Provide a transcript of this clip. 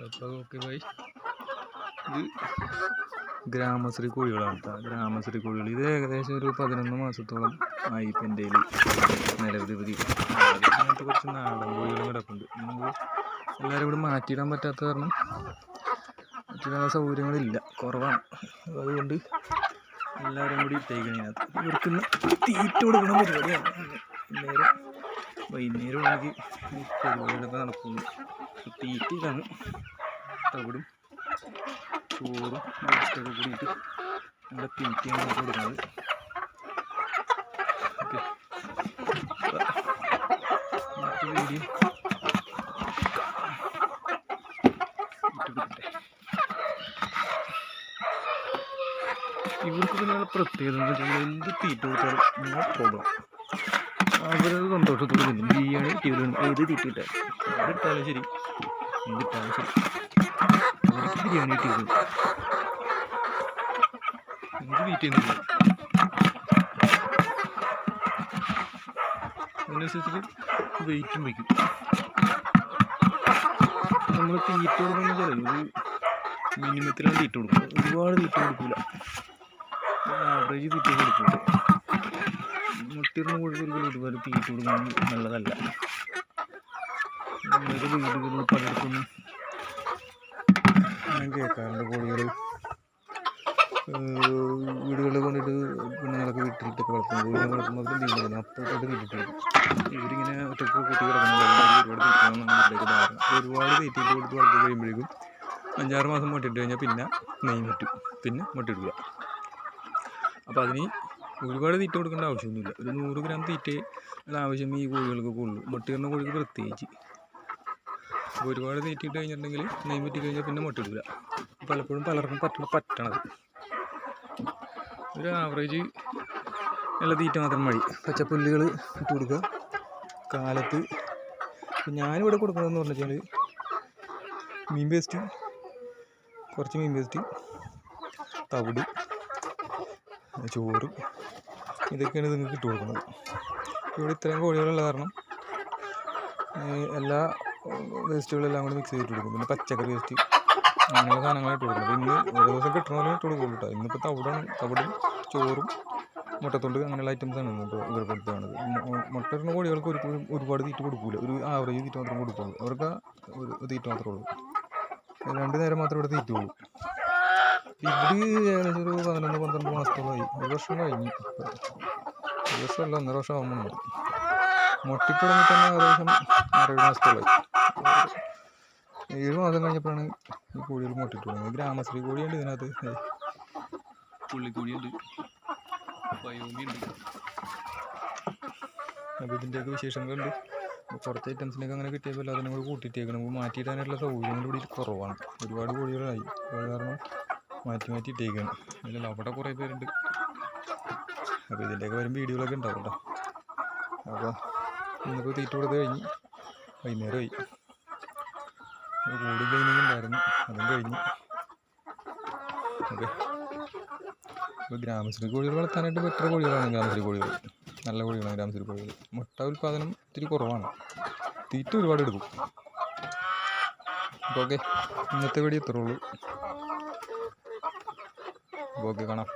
അപ്പോൾ okay bye. ഇത് ഗ്രാമശ്രീ കോഴികളാണ് കേട്ടോ. ഗ്രാമശ്രീ കോഴികൾ ഇത് ഏകദേശം ഒരു 11 മാസത്തോളം ആയി ഇപ്പം എൻ്റെ നിലവിധി. അങ്ങനത്തെ കുറച്ച് നാടൻ കോഴികളും കിടപ്പുണ്ട്. നമുക്ക് എല്ലാവരും ഇവിടെ മാറ്റിയിടാൻ പറ്റാത്ത കാരണം മാറ്റിയിടാൻ സൗകര്യങ്ങളില്ല, കുറവാണ്. അതുകൊണ്ട് എല്ലാവരും കൂടി ഇട്ടേക്കണതിനകത്ത് ഇവർക്ക് തീറ്റ കൊടുക്കണ പരിപാടിയാണ്. വൈകുന്നേരം ആണെങ്കിൽ പരിപാടികളൊക്കെ നടക്കുന്നു. തീറ്റ ഇതാണ്, തവിടും ചോറും വേസ്റ്റൊക്കെ കൂടിയിട്ട് നല്ല തീറ്റയാണ് കൊടുക്കുന്നത്. ഓക്കെ, മറ്റു വീഡിയോ ഇവർക്ക് പിന്നെയുള്ള പ്രത്യേകത എന്ന് വെച്ചാൽ എന്ത് തീറ്റ കൊടുത്താലും നോ പ്രോബ്ലം. അവരത് സന്തോഷത്തോടെ തിന്നും. ബിരിയാണി ടീവിലും ഏത് തീറ്റ ഇട്ടാലും അതിട്ടാലും ശരി, എന്തിട്ടാലും ശരി, അവർക്ക് ബിരിയാണി ടീവിലും എന്ത് തീറ്റ ചെയ്യുന്നില്ല. അതിനനുസരിച്ചിട്ട് വെയിറ്റും വയ്ക്കും. നമ്മൾ തീറ്റ കൊടുക്കുന്ന വെച്ചാൽ ഒരു മിനിമത്തിലാണ് തീറ്റ കൊടുക്കുന്നത്. ഒരുപാട് തീറ്റ കൊടുക്കില്ല, ആവറേജ് തീറ്റ കൊടുക്കുന്നുണ്ട്. മുട്ടിരുന്ന കോഴികൾക്ക് ഒരുപാട് തീറ്റ കൊടുക്കുന്നത് നല്ലതല്ല. നമ്മുടെ വീടുകളിൽ പലർക്കൊന്നും ഞാൻ കേൾക്കാറുണ്ട്, കോഴികൾ വീടുകളിൽ കൊണ്ടിട്ട് പെണ്ണുങ്ങളൊക്കെ വീട്ടിലിട്ടൊക്കെ വളർത്തും. കോഴികളെ വളർത്തുമ്പോൾ തീരുമാനം അപ്പോഴത്തെ തീറ്റിട്ട് ഇവരിങ്ങനെ ഒറ്റക്ക് കുട്ടി കിടക്കുന്ന ഒരുപാട് തീറ്റണമെന്നാണ് ധാരണ. ഒരുപാട് തീറ്റിട്ട് കൊടുത്ത് വളർത്തി കഴിയുമ്പോഴേക്കും 5-6 മാസം മുട്ടയിട്ട് കഴിഞ്ഞാൽ പിന്നെ നെയ്യ് പറ്റും, പിന്നെ മുട്ടയിടുക. അപ്പോൾ അതിന് ഒരുപാട് തീറ്റ കൊടുക്കേണ്ട ആവശ്യമൊന്നുമില്ല. ഒരു 100 ഗ്രാം തീറ്റ ആവശ്യം ഈ കോഴികൾക്കൊക്കെ ഉള്ളൂ, മുട്ടയിടുന്ന കോഴിക്ക് പ്രത്യേകിച്ച്. അപ്പോൾ ഒരുപാട് തീറ്റിട്ട് കഴിഞ്ഞിട്ടുണ്ടെങ്കിൽ നെയ്യ് പറ്റി കഴിഞ്ഞാൽ പിന്നെ മുട്ടയിടില്ല. പലപ്പോഴും പലർക്കും പറ്റണത് ഒരു ആവറേജ് ഉള്ള തീറ്റ മാത്രം മതി. പച്ചപ്പുല്ലുകൾ ഇട്ട് കൊടുക്കുക കാലത്ത്. ഞാനിവിടെ കൊടുക്കുന്നതെന്ന് പറഞ്ഞാൽ മീൻ വേസ്റ്റ്, കുറച്ച് മീൻ വേസ്റ്റ്, തവിട്, ചോറ്, ഇതൊക്കെയാണ് നിങ്ങൾക്ക് ഇട്ട് കൊടുക്കുന്നത്. ഇവിടെ ഇത്രയും കോഴികളുള്ള കാരണം എല്ലാ വേസ്റ്റുകളെല്ലാം കൂടി മിക്സ് ചെയ്തിട്ട് കൊടുക്കും. പിന്നെ പച്ചക്കറി വേസ്റ്റ് അങ്ങനെയുള്ള സാധനങ്ങളായിട്ട് കൊടുക്കുന്നത്. ഇന്ന് ഓരോ ദിവസം കിട്ടണമെന്ന് ഇട്ട് കൊടുക്കുള്ളൂ കേട്ടോ. ഇന്നിപ്പോൾ തവിടും ചോറും മുട്ടത്തൊണ്ട് അങ്ങനെയുള്ള ഐറ്റംസാണ് ഇപ്പോൾ ഇവർ കൊടുത്തത്. മുട്ടയിടുന്ന കോഴികൾക്ക് ഒരുപാട് തീറ്റ കൊടുക്കില്ല, ഒരു ആവറേജ് തീറ്റ മാത്രം കൊടുക്കുള്ളൂ. അവർക്ക് ഒരു തീറ്റ മാത്രമേ ഉള്ളൂ, 2 നേരം മാത്രമേ ഇവിടെ തീറ്റ ഉള്ളൂ. ഇവിടെ ഏകദേശം ഒരു 11-12 മാസത്തോളമായി. 1 വർഷം കഴിഞ്ഞു. 1 വർഷമല്ല, 1.5 വർഷം ആകുമ്പോൾ മുട്ടിത്തുടങ്ങി തന്നെ ഏകദേശം 6-7 മാസത്തോളമായി. 7 മാസം കഴിഞ്ഞപ്പോഴാണ് ഈ കോഴികൾ മുട്ടിട്ട് തുടങ്ങിയത്. ഗ്രാമശ്രീ കോഴിയുണ്ട് ഇതിനകത്ത്, പുള്ളിക്കോഴിയുണ്ട്, പയോമിയുണ്ട്. അപ്പോൾ ഇതിൻ്റെയൊക്കെ വിശേഷങ്ങളുണ്ട്. കുറച്ച് ഐറ്റംസിനൊക്കെ അങ്ങനെ കിട്ടിയപ്പോൾ അതിനെ കൂടി കൂട്ടിയിട്ടേക്കണം. നമുക്ക് മാറ്റിയിടാനായിട്ടുള്ള സൗകര്യങ്ങൾ കൂടി കുറവാണ്. ഒരുപാട് കോഴികളായി, അത് കാരണം മാറ്റി ഇട്ടേക്കാണ്. ഇല്ലല്ലോ, അവിടെ കുറേ പേരുണ്ട്. അപ്പോൾ ഇതിൻ്റെയൊക്കെ വരും വീഡിയോകളൊക്കെ ഉണ്ടാവും കേട്ടോ. അപ്പോൾ ഇന്നിപ്പോൾ തീറ്റ കൊടുത്ത് കഴിഞ്ഞ് വൈകുന്നേരമായി. കൂടി ക്ലീനിങ് ഉണ്ടായിരുന്നു, അതും കഴിഞ്ഞ്. ഓക്കെ, ഇപ്പോൾ ഗ്രാമശ്രീ കോഴികൾ വളർത്താനായിട്ട് ബെറ്റർ കോഴികളാണ് ഗ്രാമശ്രീ കോഴികൾ. നല്ല കോഴികളാണ് ഗ്രാമശ്രീ കോഴികൾ. മുട്ട ഉൽപ്പാദനം ഇത്തിരി കുറവാണ്, തീറ്റ ഒരുപാട് എടുക്കും. അപ്പോൾ ഓക്കെ, ഇന്നത്തെ വീഡിയോ ഇത്രേ ഉള്ളൂ. ഓക്കെ, കാണാം.